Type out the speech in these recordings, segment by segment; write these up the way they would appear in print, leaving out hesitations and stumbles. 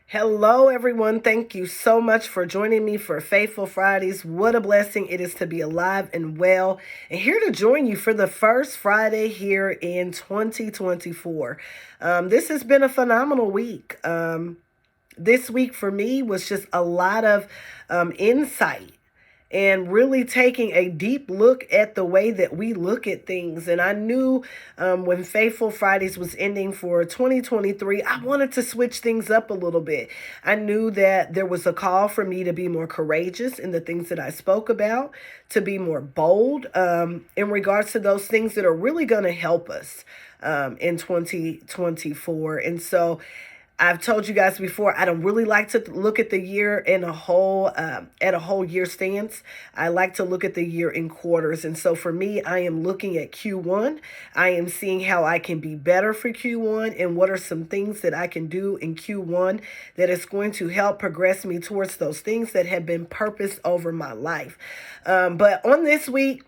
Hello, everyone. Thank you so much for joining me for Faithful Fridays. What a blessing it is to be alive and well, and here to join you for the first Friday here in 2024. This has been a phenomenal week. This week for me was just a lot of insight and really taking a deep look at the way that we look at things. And I knew when Faithful Fridays was ending for 2023, I wanted to switch things up a little bit. I knew that there was a call for me to be more courageous in the things that I spoke about, to be more bold in regards to those things that are really going to help us in 2024. And so I've told you guys before, I don't really like to look at the year in a whole, at a whole year stance. I like to look at the year in quarters. And so for me, I am looking at Q1. I am seeing how I can be better for Q1 and what are some things that I can do in Q1 that is going to help progress me towards those things that have been purposed over my life. But on this week,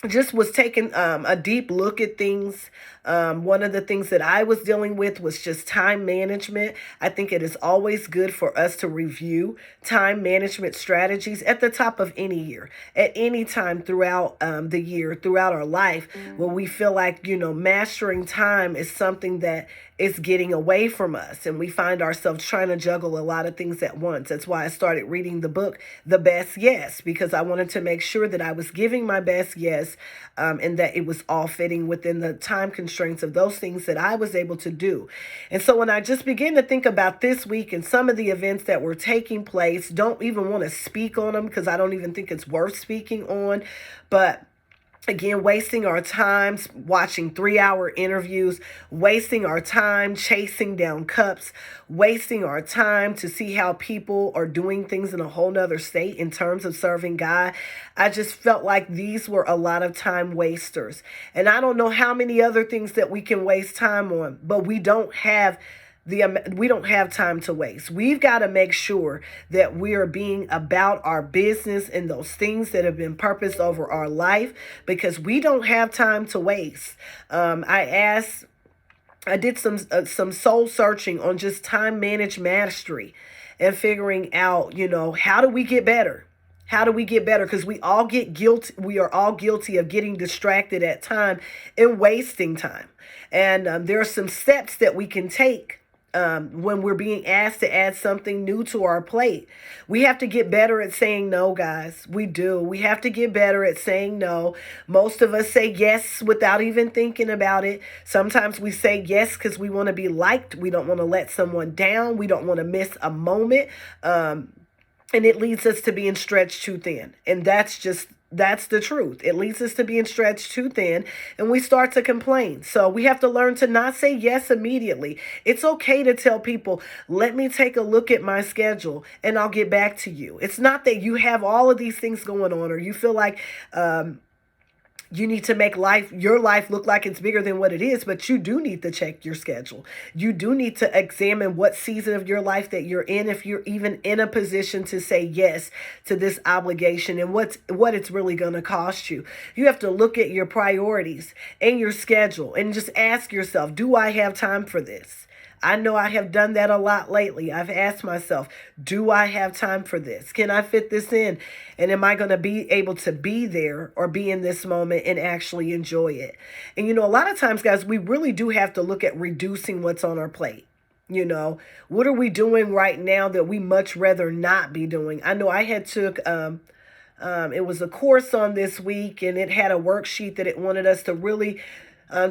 just was taking a deep look at things. One of the things that I was dealing with was just time management. I think it is always good for us to review time management strategies at the top of any year, at any time throughout the year, throughout our life, when we feel like, mastering time is something that is getting away from us and we find ourselves trying to juggle a lot of things at once. That's why I started reading the book, The Best Yes, because I wanted to make sure that I was giving my best yes and that it was all fitting within the time constraints of those things that I was able to do. And so when I just began to think about this week and some of the events that were taking place, don't even want to speak on them because I don't even think it's worth speaking on. But again, wasting our time watching 3-hour interviews, wasting our time chasing down cups, wasting our time to see how people are doing things in a whole nother state in terms of serving God. I just felt like these were a lot of time wasters. And I don't know how many other things that we can waste time on, but we don't have time to waste. We've got to make sure that we are being about our business and those things that have been purposed over our life because we don't have time to waste. I did some soul searching on just time managed mastery and figuring out, how do we get better? How do we get better? Because we all get guilty. We are all guilty of getting distracted at time and wasting time. And there are some steps that we can take when we're being asked to add something new to our plate. We have to get better at saying no, guys. We do. We have to get better at saying no. Most of us say yes without even thinking about it. Sometimes we say yes because we want to be liked. We don't want to let someone down. We don't want to miss a moment. And it leads us to being stretched too thin. And that's the truth. It leads us to being stretched too thin and we start to complain. So we have to learn to not say yes immediately. It's okay to tell people, let me take a look at my schedule and I'll get back to you. It's not that you have all of these things going on or you feel like, you need to make your life look like it's bigger than what it is, but you do need to check your schedule. You do need to examine what season of your life that you're in, if you're even in a position to say yes to this obligation and what it's really going to cost you. You have to look at your priorities and your schedule and just ask yourself, do I have time for this? I know I have done that a lot lately. I've asked myself, do I have time for this? Can I fit this in? And am I going to be able to be there or be in this moment and actually enjoy it? And a lot of times, guys, we really do have to look at reducing what's on our plate. What are we doing right now that we much rather not be doing? I know I had took it was a course on this week and it had a worksheet that it wanted us to really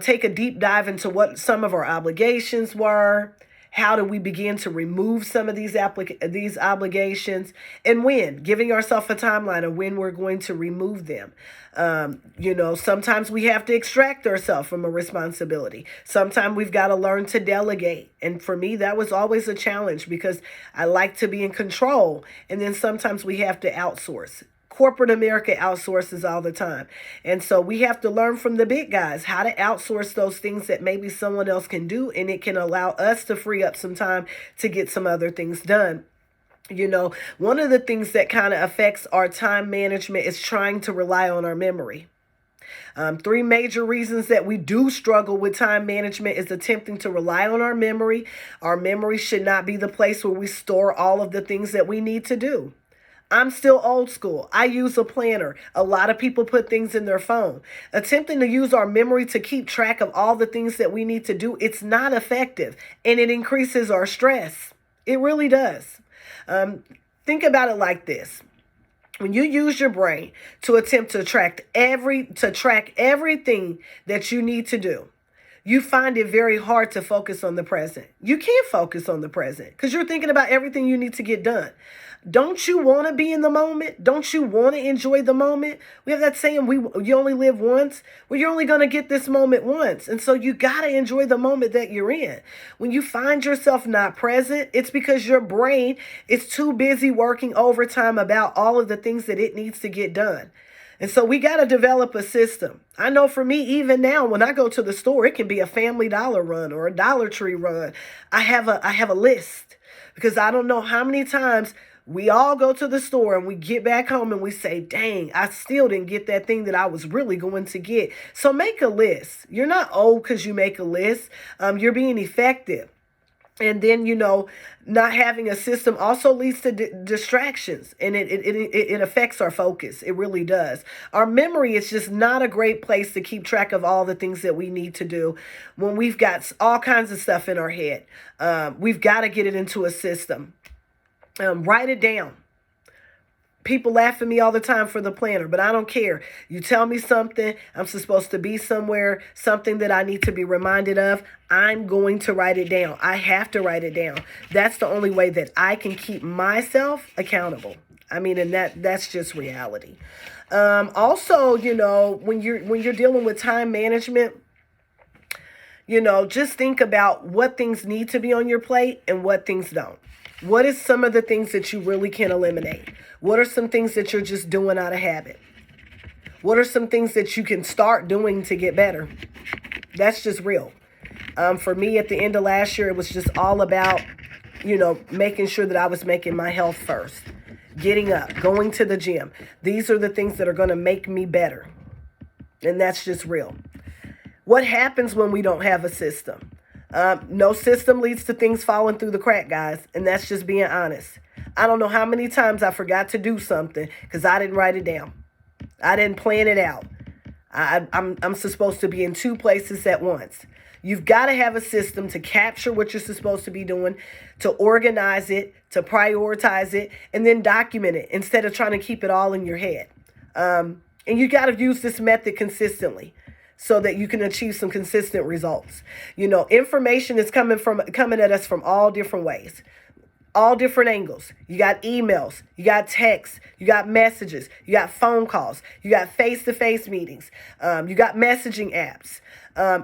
take a deep dive into what some of our obligations were. How do we begin to remove some of these obligations and when? Giving ourselves a timeline of when we're going to remove them. Sometimes we have to extract ourselves from a responsibility. Sometimes we've got to learn to delegate. And for me, that was always a challenge because I like to be in control. And then sometimes we have to outsource. Corporate America outsources all the time. And so we have to learn from the big guys how to outsource those things that maybe someone else can do. And it can allow us to free up some time to get some other things done. One of the things that kind of affects our time management is trying to rely on our memory. Three major reasons that we do struggle with time management is attempting to rely on our memory. Our memory should not be the place where we store all of the things that we need to do. I'm still old school. I use a planner. A lot of people put things in their phone. Attempting to use our memory to keep track of all the things that we need to do, it's not effective, and it increases our stress. It really does. Think about it like this. When you use your brain to attempt to track everything that you need to do, you find it very hard to focus on the present. You can't focus on the present because you're thinking about everything you need to get done. Don't you want to be in the moment? Don't you want to enjoy the moment? We have that saying, you only live once. Well, you're only going to get this moment once. And so you got to enjoy the moment that you're in. When you find yourself not present, it's because your brain is too busy working overtime about all of the things that it needs to get done. And so we got to develop a system. I know for me, even now, when I go to the store, it can be a Family Dollar run or a Dollar Tree run. I have a list because I don't know how many times we all go to the store and we get back home and we say, dang, I still didn't get that thing that I was really going to get. So make a list. You're not old because you make a list. You're being effective. And then, not having a system also leads to distractions, and it affects our focus. It really does. Our memory is just not a great place to keep track of all the things that we need to do when we've got all kinds of stuff in our head. We've got to get it into a system. Write it down. People laugh at me all the time for the planner, but I don't care. You tell me something, I'm supposed to be somewhere, something that I need to be reminded of, I'm going to write it down. I have to write it down. That's the only way that I can keep myself accountable. And that's just reality. Also, when you're dealing with time management, just think about what things need to be on your plate and what things don't. What is some of the things that you really can eliminate? What are some things that you're just doing out of habit? What are some things that you can start doing to get better? That's just real. For me, at the end of last year, it was just all about, making sure that I was making my health first. Getting up, going to the gym. These are the things that are going to make me better. And that's just real. What happens when we don't have a system? No system leads to things falling through the crack, guys. And that's just being honest. I don't know how many times I forgot to do something because I didn't write it down. I didn't plan it out. I'm supposed to be in two places at once. You've got to have a system to capture what you're supposed to be doing, to organize it, to prioritize it, and then document it instead of trying to keep it all in your head. And you got to use this method consistently so that you can achieve some consistent results. Information is coming at us from all different ways, all different angles. You got emails, you got texts, you got messages, you got phone calls, you got face-to-face meetings, you got messaging apps.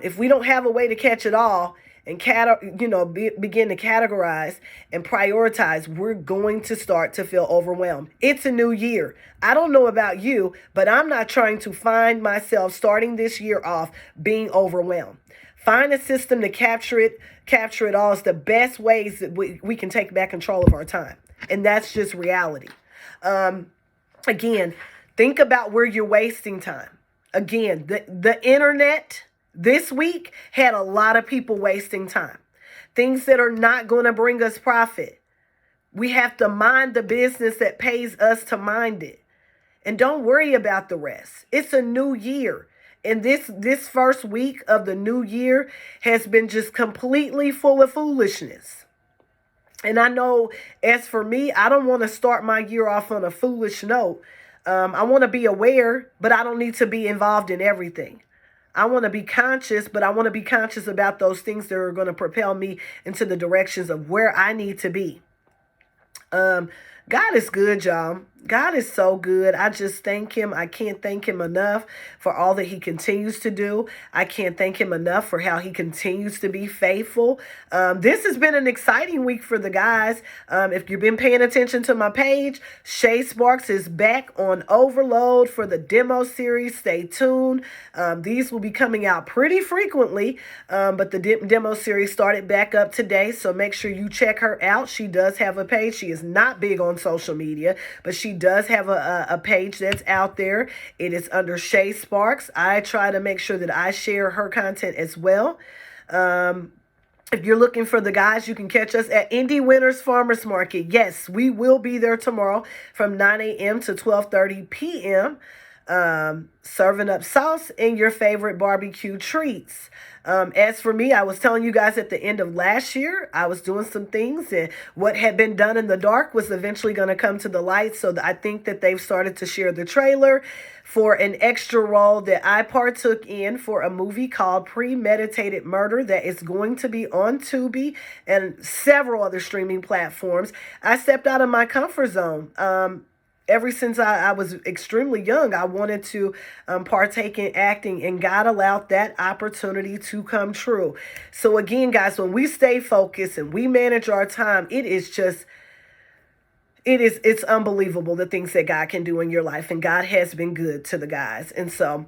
If we don't have a way to catch it all and begin to categorize and prioritize, we're going to start to feel overwhelmed. It's a new year. I don't know about you, but I'm not trying to find myself starting this year off being overwhelmed. Find a system to capture it all. Is the best ways that we can take back control of our time. And that's just reality. Again, think about where you're wasting time. Again, the internet this week had a lot of people wasting time. Things that are not going to bring us profit. We have to mind the business that pays us to mind it. And don't worry about the rest. It's a new year. And this first week of the new year has been just completely full of foolishness. And I know, as for me, I don't want to start my year off on a foolish note. I want to be aware, but I don't need to be involved in everything. I want to be conscious, but I want to be conscious about those things that are going to propel me into the directions of where I need to be. God is good, y'all. God is so good. I just thank him. I can't thank him enough for all that he continues to do. I can't thank him enough for how he continues to be faithful. This has been an exciting week for the guys. If you've been paying attention to my page, Shay Sparks is back on Overload for the demo series. Stay tuned. These will be coming out pretty frequently, but the demo series started back up today, so make sure you check her out. She does have a page. She is not big on on social media, but she does have a page that's out there. It is under Shay Sparks. I try to make sure that I share her content as well. If you're looking for the guys, you can catch us at Indie Winners Farmers Market. Yes, we will be there tomorrow from 9 a.m. to 12:30 p.m. Serving up sauce and your favorite barbecue treats. As for me, I was telling you guys at the end of last year, I was doing some things, and what had been done in the dark was eventually going to come to the light. So I think that they've started to share the trailer for an extra role that I partook in for a movie called Premeditated Murder that is going to be on Tubi and several other streaming platforms. I stepped out of my comfort zone. Ever since I was extremely young, I wanted to partake in acting, and God allowed that opportunity to come true. So again, guys, when we stay focused and we manage our time, it's unbelievable the things that God can do in your life, and God has been good to the guys. And so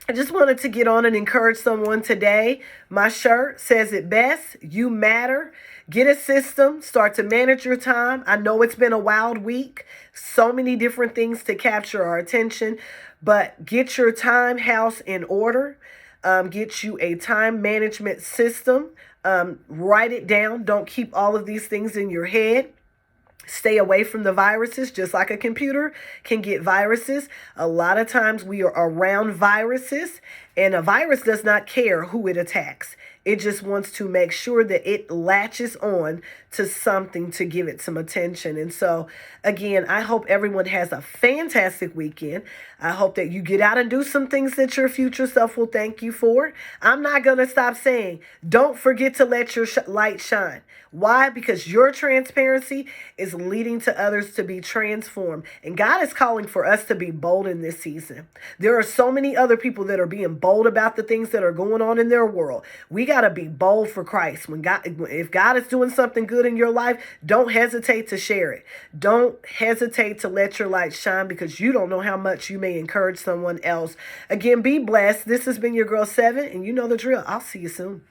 I just wanted to get on and encourage someone today. My shirt says it best. You matter. Get a system. Start to manage your time. I know it's been a wild week. So many different things to capture our attention. But get your time house in order. Get you a time management system. Write it down. Don't keep all of these things in your head. Stay away from the viruses, just like a computer can get viruses. A lot of times we are around viruses, and a virus does not care who it attacks. It just wants to make sure that it latches on to something to give it some attention. And so, again, I hope everyone has a fantastic weekend. I hope that you get out and do some things that your future self will thank you for. I'm not going to stop saying, don't forget to let your light shine. Why? Because your transparency is leading to others to be transformed. And God is calling for us to be bold in this season. There are so many other people that are being bold about the things that are going on in their world. We got to be bold for Christ. If God is doing something good in your life, don't hesitate to share it. Don't hesitate to let your light shine, because you don't know how much you may encourage someone else. Again, be blessed. This has been your girl 7, and you know the drill. I'll see you soon.